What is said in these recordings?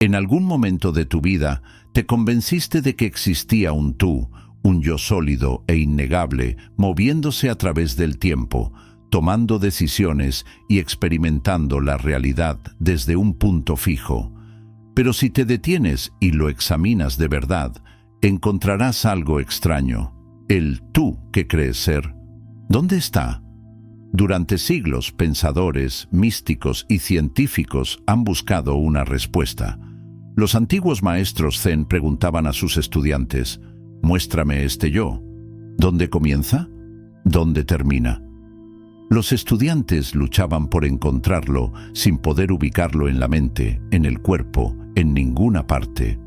En algún momento de tu vida te convenciste de que existía un tú, un yo sólido e innegable, moviéndose a través del tiempo, tomando decisiones y experimentando la realidad desde un punto fijo. Pero si te detienes y lo examinas de verdad, encontrarás algo extraño. El tú que crees ser, ¿dónde está? Durante siglos, pensadores, místicos y científicos han buscado una respuesta. Los antiguos maestros Zen preguntaban a sus estudiantes: «Muéstrame este yo. ¿Dónde comienza? ¿Dónde termina?». Los estudiantes luchaban por encontrarlo sin poder ubicarlo en la mente, en el cuerpo, en ninguna parte.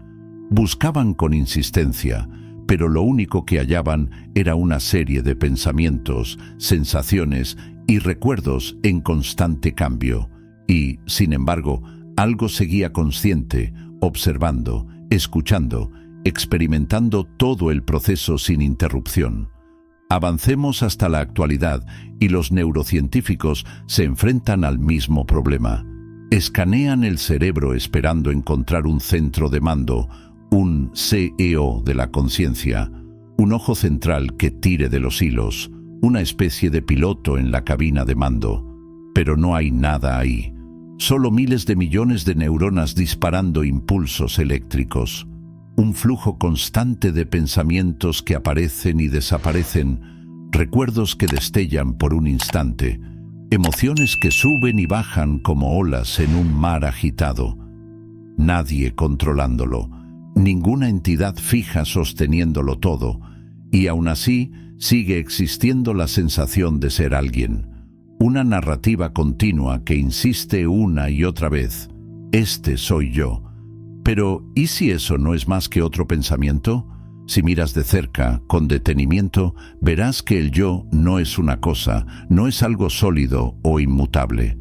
Buscaban con insistencia, pero lo único que hallaban era una serie de pensamientos, sensaciones y recuerdos en constante cambio. Y, sin embargo, algo seguía consciente, observando, escuchando, experimentando todo el proceso sin interrupción. Avancemos hasta la actualidad y los neurocientíficos se enfrentan al mismo problema. Escanean el cerebro esperando encontrar un centro de mando, un CEO de la conciencia, un ojo central que tire de los hilos, una especie de piloto en la cabina de mando. Pero no hay nada ahí, solo miles de millones de neuronas disparando impulsos eléctricos. Un flujo constante de pensamientos que aparecen y desaparecen, recuerdos que destellan por un instante, emociones que suben y bajan como olas en un mar agitado. Nadie controlándolo, ninguna entidad fija sosteniéndolo todo, y aún así sigue existiendo la sensación de ser alguien. Una narrativa continua que insiste una y otra vez: «Este soy yo». Pero, ¿y si eso no es más que otro pensamiento? Si miras de cerca, con detenimiento, verás que el yo no es una cosa, no es algo sólido o inmutable.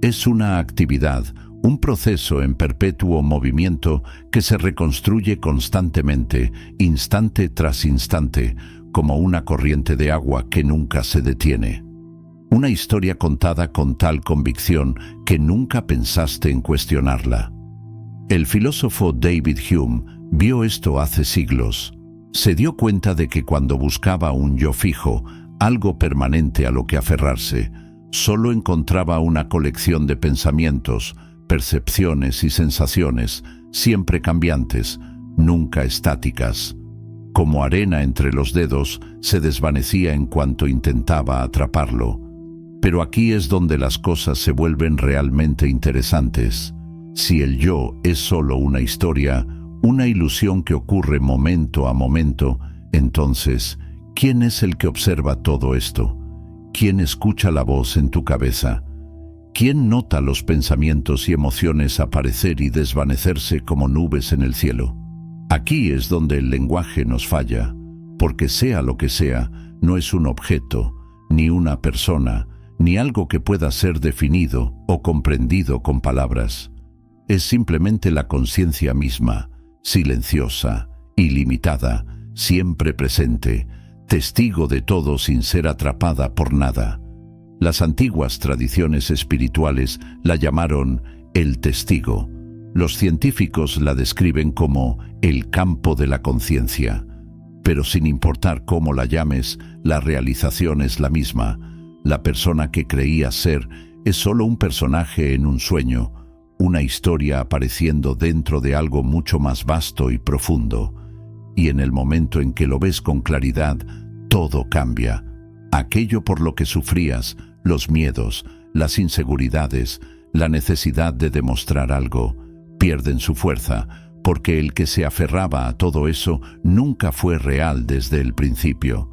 Es una actividad, un proceso en perpetuo movimiento que se reconstruye constantemente, instante tras instante, como una corriente de agua que nunca se detiene. Una historia contada con tal convicción que nunca pensaste en cuestionarla. El filósofo David Hume vio esto hace siglos. Se dio cuenta de que cuando buscaba un yo fijo, algo permanente a lo que aferrarse, solo encontraba una colección de pensamientos, percepciones y sensaciones, siempre cambiantes, nunca estáticas. Como arena entre los dedos, se desvanecía en cuanto intentaba atraparlo. Pero aquí es donde las cosas se vuelven realmente interesantes. Si el yo es solo una historia, una ilusión que ocurre momento a momento, entonces, ¿quién es el que observa todo esto? ¿Quién escucha la voz en tu cabeza? ¿Quién nota los pensamientos y emociones aparecer y desvanecerse como nubes en el cielo? Aquí es donde el lenguaje nos falla, porque sea lo que sea, no es un objeto, ni una persona, ni algo que pueda ser definido o comprendido con palabras. Es simplemente la conciencia misma, silenciosa, ilimitada, siempre presente, testigo de todo sin ser atrapada por nada. Las antiguas tradiciones espirituales la llamaron el testigo. Los científicos la describen como el campo de la conciencia. Pero sin importar cómo la llames, la realización es la misma. La persona que creía ser es solo un personaje en un sueño, una historia apareciendo dentro de algo mucho más vasto y profundo. Y en el momento en que lo ves con claridad, todo cambia. Aquello por lo que sufrías, los miedos, las inseguridades, la necesidad de demostrar algo, pierden su fuerza, porque el que se aferraba a todo eso nunca fue real desde el principio.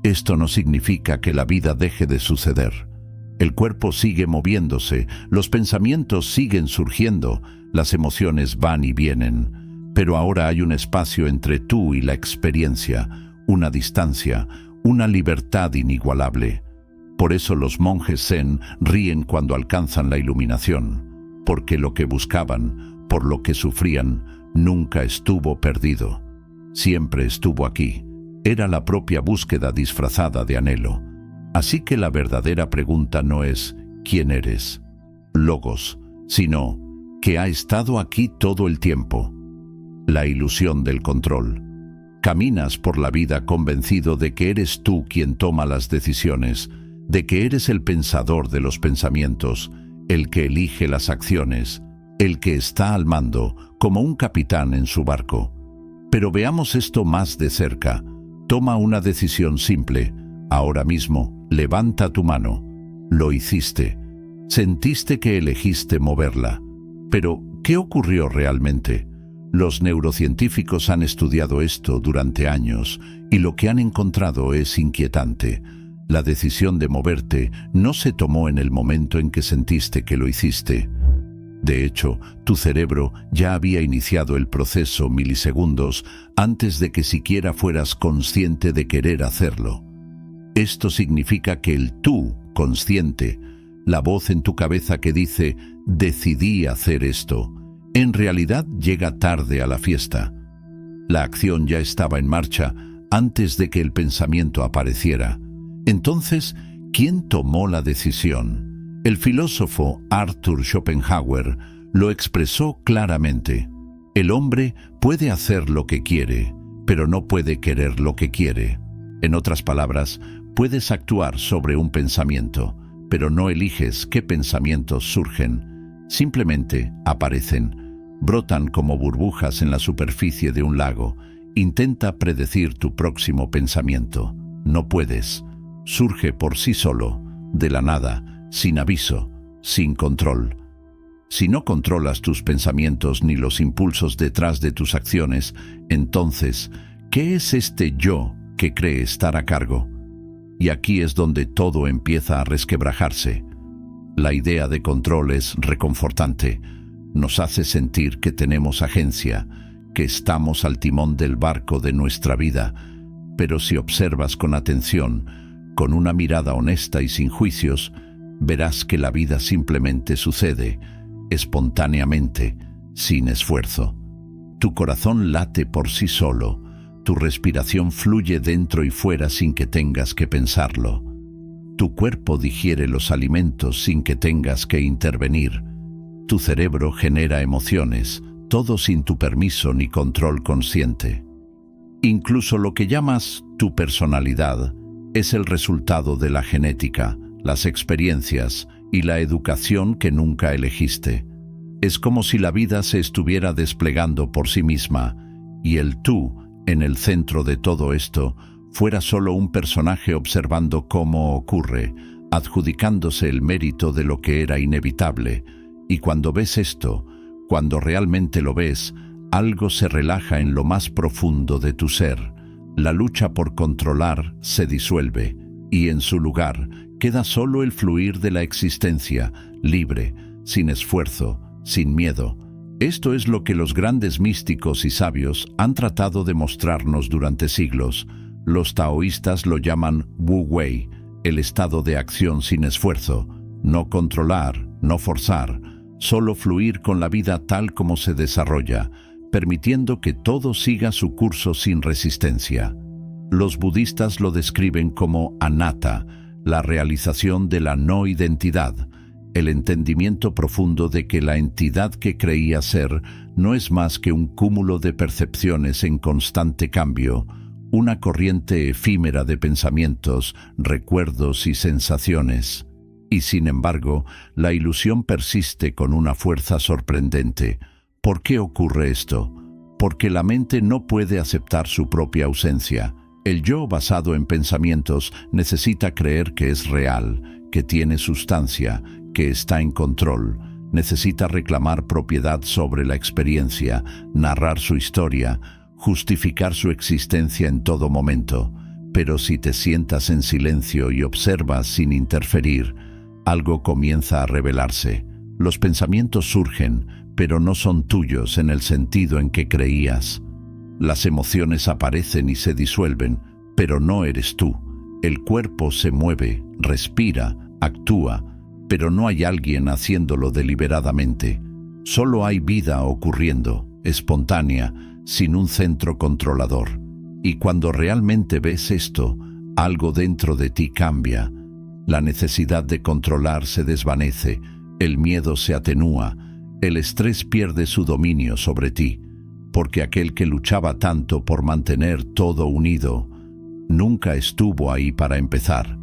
Esto no significa que la vida deje de suceder. El cuerpo sigue moviéndose, los pensamientos siguen surgiendo, las emociones van y vienen. Pero ahora hay un espacio entre tú y la experiencia, una distancia, una libertad inigualable. Por eso los monjes zen ríen cuando alcanzan la iluminación, porque lo que buscaban, por lo que sufrían, nunca estuvo perdido. Siempre estuvo aquí. Era la propia búsqueda disfrazada de anhelo. Así que la verdadera pregunta no es ¿quién eres? Logos, sino que ha estado aquí todo el tiempo. La ilusión del control. Caminas por la vida convencido de que eres tú quien toma las decisiones, de que eres el pensador de los pensamientos, el que elige las acciones, el que está al mando, como un capitán en su barco. Pero veamos esto más de cerca. Toma una decisión simple. Ahora mismo, levanta tu mano. Lo hiciste. Sentiste que elegiste moverla. Pero, ¿qué ocurrió realmente? Los neurocientíficos han estudiado esto durante años y lo que han encontrado es inquietante. La decisión de moverte no se tomó en el momento en que sentiste que lo hiciste. De hecho, tu cerebro ya había iniciado el proceso milisegundos antes de que siquiera fueras consciente de querer hacerlo. Esto significa que el tú consciente, la voz en tu cabeza que dice «decidí hacer esto», en realidad llega tarde a la fiesta. La acción ya estaba en marcha antes de que el pensamiento apareciera. Entonces, ¿quién tomó la decisión? El filósofo Arthur Schopenhauer lo expresó claramente. El hombre puede hacer lo que quiere, pero no puede querer lo que quiere. En otras palabras, puedes actuar sobre un pensamiento, pero no eliges qué pensamientos surgen. Simplemente aparecen. Brotan como burbujas en la superficie de un lago. Intenta predecir tu próximo pensamiento. No puedes. Surge por sí solo, de la nada, sin aviso, sin control. Si no controlas tus pensamientos ni los impulsos detrás de tus acciones, entonces, ¿qué es este yo que cree estar a cargo? Y aquí es donde todo empieza a resquebrajarse. La idea de control es reconfortante. Nos hace sentir que tenemos agencia, que estamos al timón del barco de nuestra vida. Pero si observas con atención, con una mirada honesta y sin juicios, verás que la vida simplemente sucede, espontáneamente, sin esfuerzo. Tu corazón late por sí solo, tu respiración fluye dentro y fuera sin que tengas que pensarlo. Tu cuerpo digiere los alimentos sin que tengas que intervenir. Tu cerebro genera emociones, todo sin tu permiso ni control consciente. Incluso lo que llamas tu personalidad es el resultado de la genética, las experiencias y la educación que nunca elegiste. Es como si la vida se estuviera desplegando por sí misma y el tú, en el centro de todo esto, fuera solo un personaje observando cómo ocurre, adjudicándose el mérito de lo que era inevitable. Y cuando ves esto, cuando realmente lo ves, algo se relaja en lo más profundo de tu ser. La lucha por controlar se disuelve y en su lugar queda solo el fluir de la existencia, libre, sin esfuerzo, sin miedo. Esto es lo que los grandes místicos y sabios han tratado de mostrarnos durante siglos. Los taoístas lo llaman Wu Wei, el estado de acción sin esfuerzo, no controlar, no forzar, solo fluir con la vida tal como se desarrolla, permitiendo que todo siga su curso sin resistencia. Los budistas lo describen como anatta, la realización de la no identidad, el entendimiento profundo de que la entidad que creía ser no es más que un cúmulo de percepciones en constante cambio, una corriente efímera de pensamientos, recuerdos y sensaciones. Y sin embargo, la ilusión persiste con una fuerza sorprendente. ¿Por qué ocurre esto? Porque la mente no puede aceptar su propia ausencia. El yo basado en pensamientos necesita creer que es real, que tiene sustancia, que está en control. Necesita reclamar propiedad sobre la experiencia, narrar su historia, justificar su existencia en todo momento. Pero si te sientas en silencio y observas sin interferir, algo comienza a revelarse. Los pensamientos surgen, pero no son tuyos en el sentido en que creías. Las emociones aparecen y se disuelven, pero no eres tú. El cuerpo se mueve, respira, actúa, pero no hay alguien haciéndolo deliberadamente. Solo hay vida ocurriendo, espontánea, sin un centro controlador. Y cuando realmente ves esto, algo dentro de ti cambia. La necesidad de controlar se desvanece, el miedo se atenúa, el estrés pierde su dominio sobre ti, porque aquel que luchaba tanto por mantener todo unido, nunca estuvo ahí para empezar.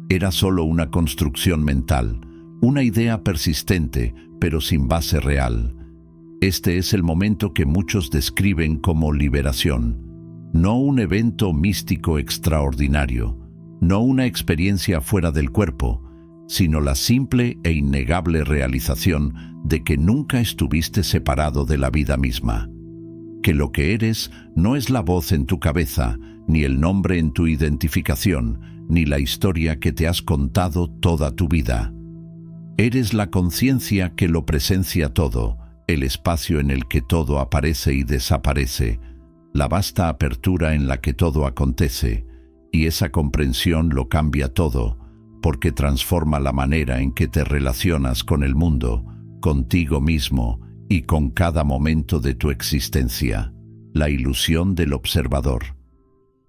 Era solo una construcción mental, una idea persistente, pero sin base real. Este es el momento que muchos describen como liberación. No un evento místico extraordinario, no una experiencia fuera del cuerpo, sino la simple e innegable realización de que nunca estuviste separado de la vida misma. Que lo que eres no es la voz en tu cabeza, ni el nombre en tu identificación, ni la historia que te has contado toda tu vida. Eres la conciencia que lo presencia todo, el espacio en el que todo aparece y desaparece, la vasta apertura en la que todo acontece, y esa comprensión lo cambia todo, porque transforma la manera en que te relacionas con el mundo, contigo mismo y con cada momento de tu existencia. La ilusión del observador.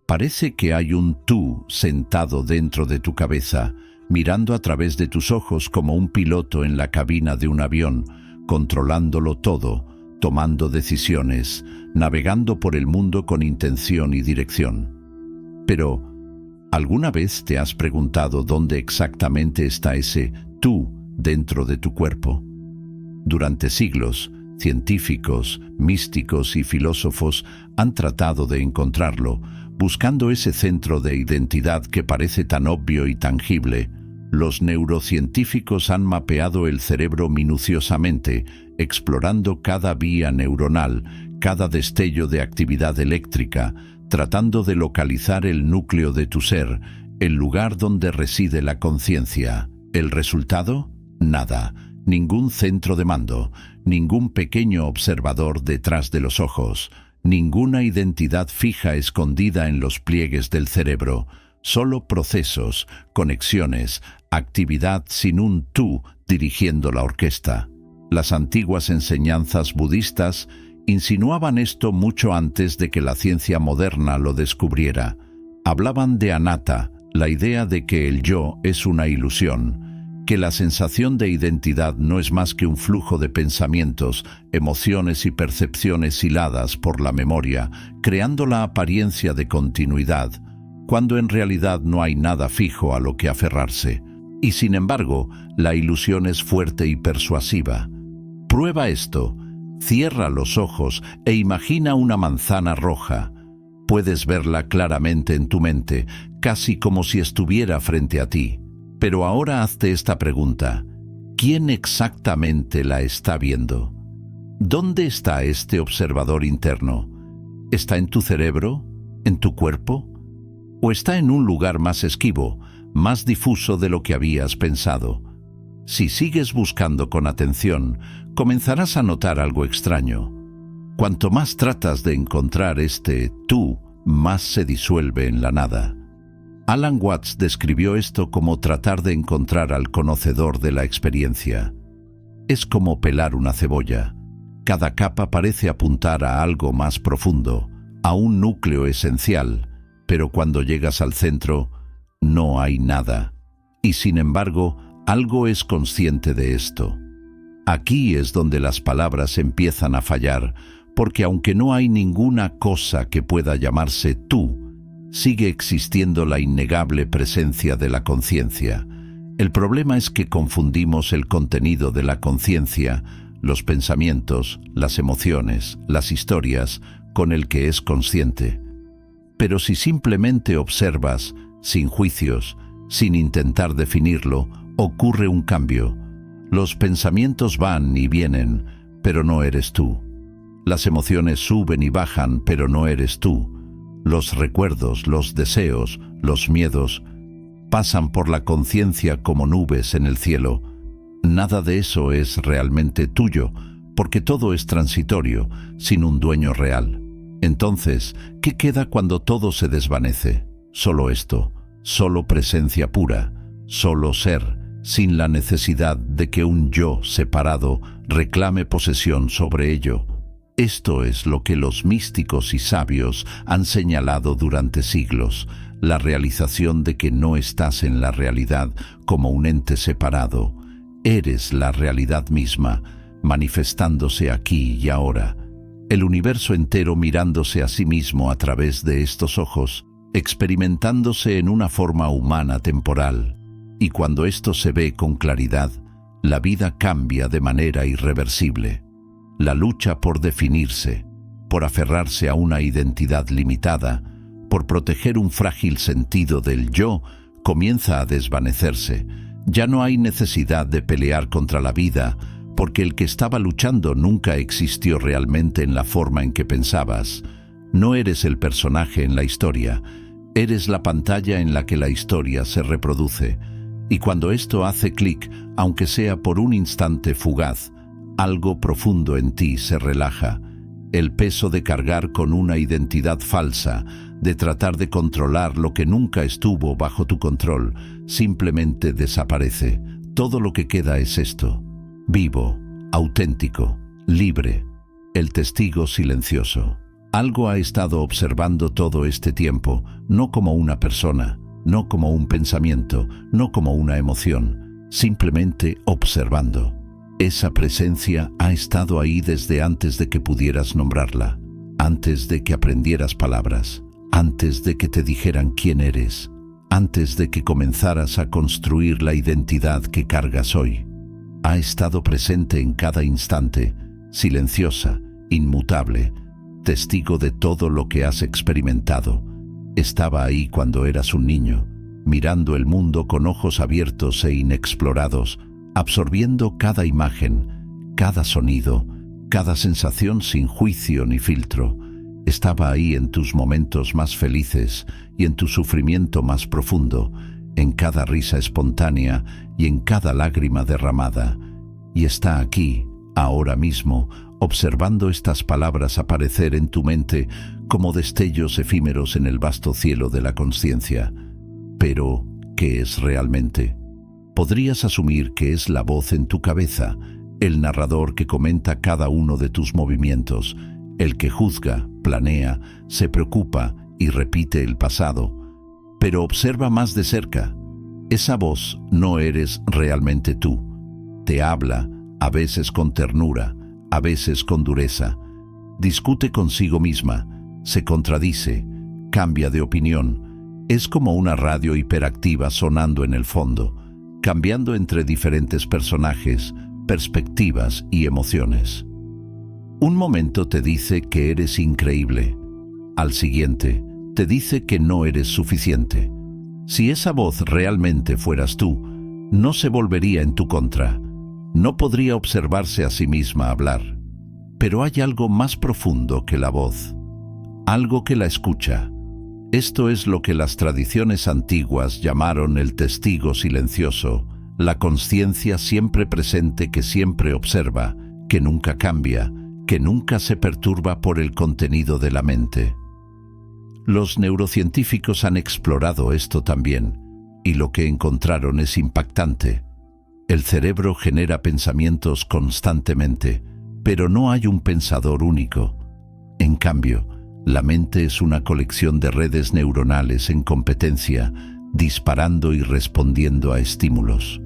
Parece que hay un tú sentado dentro de tu cabeza, mirando a través de tus ojos como un piloto en la cabina de un avión, controlándolo todo, tomando decisiones, navegando por el mundo con intención y dirección. Pero, ¿alguna vez te has preguntado dónde exactamente está ese tú dentro de tu cuerpo? Durante siglos, científicos, místicos y filósofos han tratado de encontrarlo, buscando ese centro de identidad que parece tan obvio y tangible. Los neurocientíficos han mapeado el cerebro minuciosamente, explorando cada vía neuronal, cada destello de actividad eléctrica, tratando de localizar el núcleo de tu ser, el lugar donde reside la conciencia. ¿El resultado? Nada. Ningún centro de mando, ningún pequeño observador detrás de los ojos, ninguna identidad fija escondida en los pliegues del cerebro, solo procesos, conexiones, actividad sin un tú dirigiendo la orquesta. Las antiguas enseñanzas budistas insinuaban esto mucho antes de que la ciencia moderna lo descubriera. Hablaban de anatta, la idea de que el yo es una ilusión, que la sensación de identidad no es más que un flujo de pensamientos, emociones y percepciones hiladas por la memoria, creando la apariencia de continuidad, cuando en realidad no hay nada fijo a lo que aferrarse. Y sin embargo, la ilusión es fuerte y persuasiva. Prueba esto. Cierra los ojos e imagina una manzana roja. Puedes verla claramente en tu mente, casi como si estuviera frente a ti. Pero ahora hazte esta pregunta. ¿Quién exactamente la está viendo? ¿Dónde está este observador interno? ¿Está en tu cerebro? ¿En tu cuerpo? ¿O está en un lugar más esquivo, más difuso de lo que habías pensado? Si sigues buscando con atención, comenzarás a notar algo extraño. Cuanto más tratas de encontrar este tú, más se disuelve en la nada. Alan Watts describió esto como tratar de encontrar al conocedor de la experiencia. Es como pelar una cebolla. Cada capa parece apuntar a algo más profundo, a un núcleo esencial, pero cuando llegas al centro, no hay nada. Y sin embargo, algo es consciente de esto. Aquí es donde las palabras empiezan a fallar, porque aunque no hay ninguna cosa que pueda llamarse tú, sigue existiendo la innegable presencia de la conciencia. El problema es que confundimos el contenido de la conciencia, los pensamientos, las emociones, las historias, con el que es consciente. Pero si simplemente observas, sin juicios, sin intentar definirlo, ocurre un cambio. Los pensamientos van y vienen, pero no eres tú. Las emociones suben y bajan, pero no eres tú. Los recuerdos, los deseos, los miedos, pasan por la conciencia como nubes en el cielo. Nada de eso es realmente tuyo, porque todo es transitorio, sin un dueño real. Entonces, ¿qué queda cuando todo se desvanece? Solo esto, solo presencia pura, solo ser, sin la necesidad de que un yo separado reclame posesión sobre ello. Esto es lo que los místicos y sabios han señalado durante siglos, la realización de que no estás en la realidad como un ente separado. Eres la realidad misma, manifestándose aquí y ahora, el universo entero mirándose a sí mismo a través de estos ojos, experimentándose en una forma humana temporal. Y cuando esto se ve con claridad, la vida cambia de manera irreversible. La lucha por definirse, por aferrarse a una identidad limitada, por proteger un frágil sentido del yo, comienza a desvanecerse. Ya no hay necesidad de pelear contra la vida, porque el que estaba luchando nunca existió realmente en la forma en que pensabas. No eres el personaje en la historia, eres la pantalla en la que la historia se reproduce. Y cuando esto hace clic, aunque sea por un instante fugaz, algo profundo en ti se relaja. El peso de cargar con una identidad falsa, de tratar de controlar lo que nunca estuvo bajo tu control, simplemente desaparece. Todo lo que queda es esto: vivo, auténtico, libre, el testigo silencioso. Algo ha estado observando todo este tiempo, no como una persona, no como un pensamiento, no como una emoción, simplemente observando. Esa presencia ha estado ahí desde antes de que pudieras nombrarla, antes de que aprendieras palabras, antes de que te dijeran quién eres, antes de que comenzaras a construir la identidad que cargas hoy. Ha estado presente en cada instante, silenciosa, inmutable, testigo de todo lo que has experimentado. Estaba ahí cuando eras un niño, mirando el mundo con ojos abiertos e inexplorados, absorbiendo cada imagen, cada sonido, cada sensación sin juicio ni filtro. Estaba ahí en tus momentos más felices y en tu sufrimiento más profundo, en cada risa espontánea y en cada lágrima derramada. Y está aquí, ahora mismo, observando estas palabras aparecer en tu mente como destellos efímeros en el vasto cielo de la consciencia. Pero, ¿qué es realmente? Podrías asumir que es la voz en tu cabeza, el narrador que comenta cada uno de tus movimientos, el que juzga, planea, se preocupa y repite el pasado. Pero observa más de cerca. Esa voz no eres realmente tú. Te habla, a veces con ternura, a veces con dureza. Discute consigo misma, se contradice, cambia de opinión. Es como una radio hiperactiva sonando en el fondo, cambiando entre diferentes personajes, perspectivas y emociones. Un momento te dice que eres increíble. Al siguiente, te dice que no eres suficiente. Si esa voz realmente fueras tú, no se volvería en tu contra. No podría observarse a sí misma hablar. Pero hay algo más profundo que la voz, algo que la escucha. Esto es lo que las tradiciones antiguas llamaron el testigo silencioso, la consciencia siempre presente que siempre observa, que nunca cambia, que nunca se perturba por el contenido de la mente. Los neurocientíficos han explorado esto también, y lo que encontraron es impactante. El cerebro genera pensamientos constantemente, pero no hay un pensador único. En cambio, la mente es una colección de redes neuronales en competencia, disparando y respondiendo a estímulos.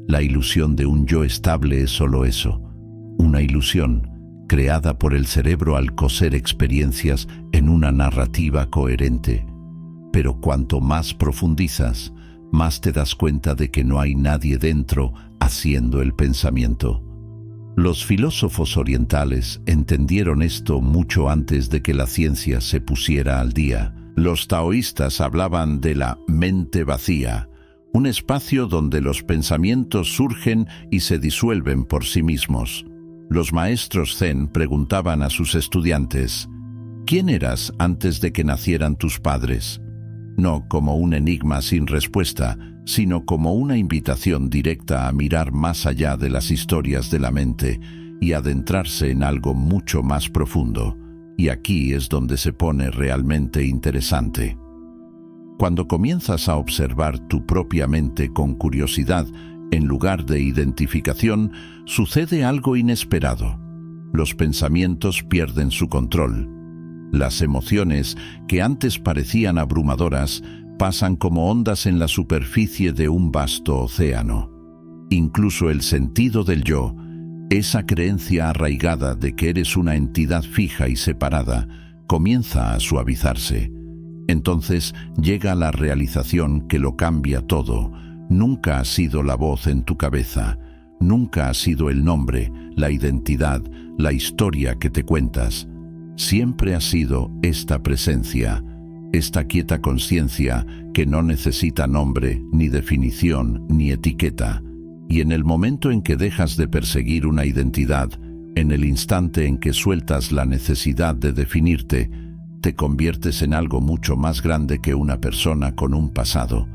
La ilusión de un yo estable es solo eso, una ilusión creada por el cerebro al coser experiencias en una narrativa coherente. Pero cuanto más profundizas, más te das cuenta de que no hay nadie dentro haciendo el pensamiento. Los filósofos orientales entendieron esto mucho antes de que la ciencia se pusiera al día. Los taoístas hablaban de la mente vacía, un espacio donde los pensamientos surgen y se disuelven por sí mismos. Los maestros zen preguntaban a sus estudiantes: ¿quién eras antes de que nacieran tus padres? No como un enigma sin respuesta, sino como una invitación directa a mirar más allá de las historias de la mente y adentrarse en algo mucho más profundo. Y aquí es donde se pone realmente interesante. Cuando comienzas a observar tu propia mente con curiosidad, en lugar de identificación, sucede algo inesperado. Los pensamientos pierden su control. Las emociones, que antes parecían abrumadoras, pasan como ondas en la superficie de un vasto océano. Incluso el sentido del yo, Esa creencia arraigada de que eres una entidad fija y separada comienza a suavizarse. Entonces llega la realización que lo cambia todo. Nunca ha sido la voz en tu cabeza, nunca ha sido el nombre, la identidad, la historia que te cuentas. Siempre ha sido esta presencia, esta quieta conciencia que no necesita nombre, ni definición, ni etiqueta. Y en el momento en que dejas de perseguir una identidad, en el instante en que sueltas la necesidad de definirte, te conviertes en algo mucho más grande que una persona con un pasado.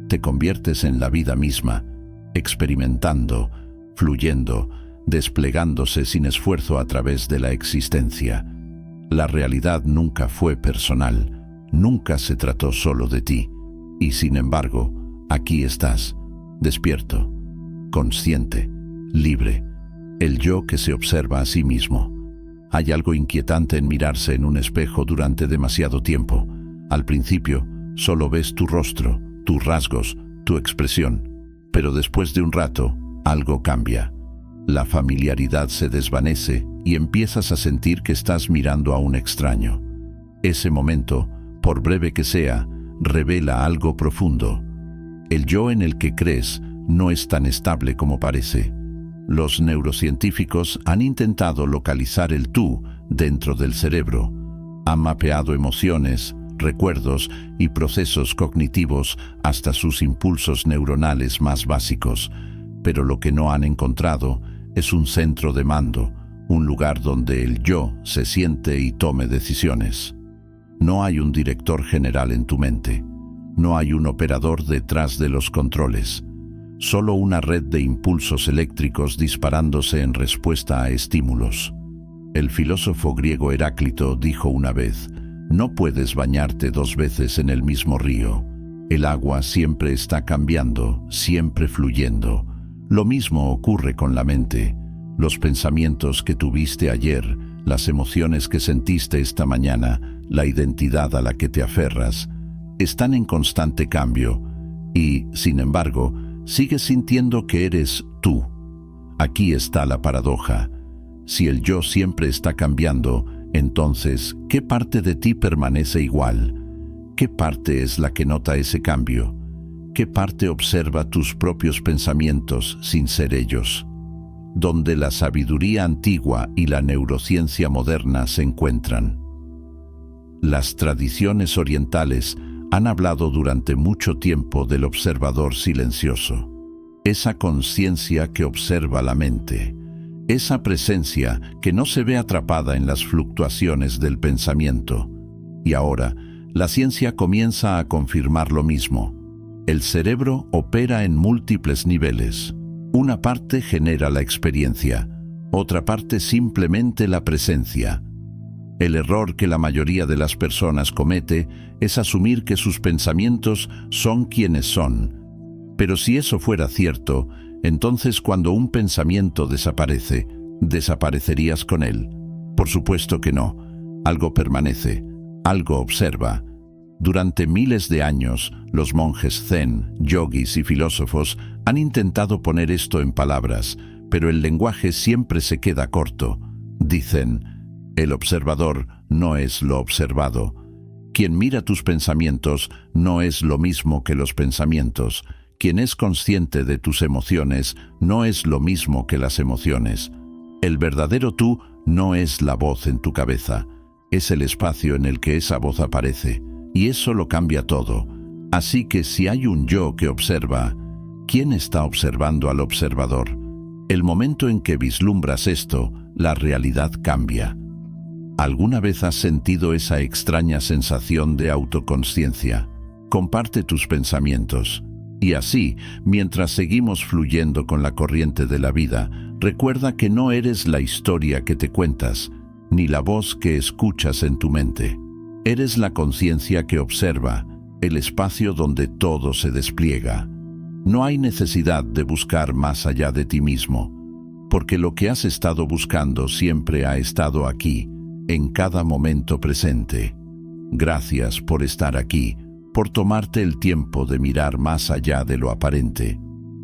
Te conviertes en la vida misma, experimentando, fluyendo, desplegándose sin esfuerzo a través de la existencia. La realidad nunca fue personal, nunca se trató solo de ti. Y sin embargo, aquí estás, despierto, consciente, libre, el yo que se observa a sí mismo. Hay algo inquietante en mirarse en un espejo durante demasiado tiempo. Al principio, solo ves tu rostro, tus rasgos, tu expresión. Pero después de un rato, algo cambia. La familiaridad se desvanece y empiezas a sentir que estás mirando a un extraño. Ese momento, por breve que sea, revela algo profundo. El yo en el que crees no es tan estable como parece. Los neurocientíficos han intentado localizar el tú dentro del cerebro. Han mapeado emociones, recuerdos y procesos cognitivos hasta sus impulsos neuronales más básicos, pero lo que no han encontrado es un centro de mando, un lugar donde el yo se siente y tome decisiones. No hay un director general en tu mente, no hay un operador detrás de los controles, solo una red de impulsos eléctricos disparándose en respuesta a estímulos. El filósofo griego Heráclito dijo una vez: no puedes bañarte dos veces en el mismo río. El agua siempre está cambiando, siempre fluyendo. Lo mismo ocurre con la mente. Los pensamientos que tuviste ayer, las emociones que sentiste esta mañana, la identidad a la que te aferras, están en constante cambio y, sin embargo, sigues sintiendo que eres tú. Aquí está la paradoja. Si el yo siempre está cambiando, entonces, ¿qué parte de ti permanece igual? ¿Qué parte es la que nota ese cambio? ¿Qué parte observa tus propios pensamientos sin ser ellos? Donde la sabiduría antigua y la neurociencia moderna se encuentran. Las tradiciones orientales han hablado durante mucho tiempo del observador silencioso, esa conciencia que observa la mente, esa presencia que no se ve atrapada en las fluctuaciones del pensamiento. Y ahora, la ciencia comienza a confirmar lo mismo. El cerebro opera en múltiples niveles. Una parte genera la experiencia, otra parte simplemente la presencia. El error que la mayoría de las personas comete es asumir que sus pensamientos son quienes son. Pero si eso fuera cierto, entonces cuando un pensamiento desaparece, ¿desaparecerías con él? Por supuesto que no. Algo permanece, algo observa. Durante miles de años, los monjes zen, yogis y filósofos han intentado poner esto en palabras, pero el lenguaje siempre se queda corto. Dicen: el observador no es lo observado. Quien mira tus pensamientos no es lo mismo que los pensamientos. Quien es consciente de tus emociones no es lo mismo que las emociones. El verdadero tú no es la voz en tu cabeza, es el espacio en el que esa voz aparece, y eso lo cambia todo. Así que si hay un yo que observa, ¿quién está observando al observador? El momento en que vislumbras esto, la realidad cambia. ¿Alguna vez has sentido esa extraña sensación de autoconsciencia? Comparte tus pensamientos. Y así, mientras seguimos fluyendo con la corriente de la vida, recuerda que no eres la historia que te cuentas, ni la voz que escuchas en tu mente. Eres la conciencia que observa, el espacio donde todo se despliega. No hay necesidad de buscar más allá de ti mismo, porque lo que has estado buscando siempre ha estado aquí, en cada momento presente. Gracias por estar aquí, por tomarte el tiempo de mirar más allá de lo aparente.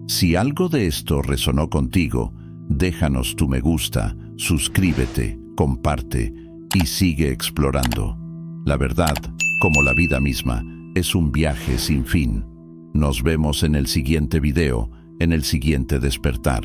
Si algo de esto resonó contigo, Déjanos tu me gusta, suscríbete, comparte y sigue explorando. La verdad, como la vida misma, es un viaje sin fin. Nos vemos en el siguiente video, en el siguiente despertar.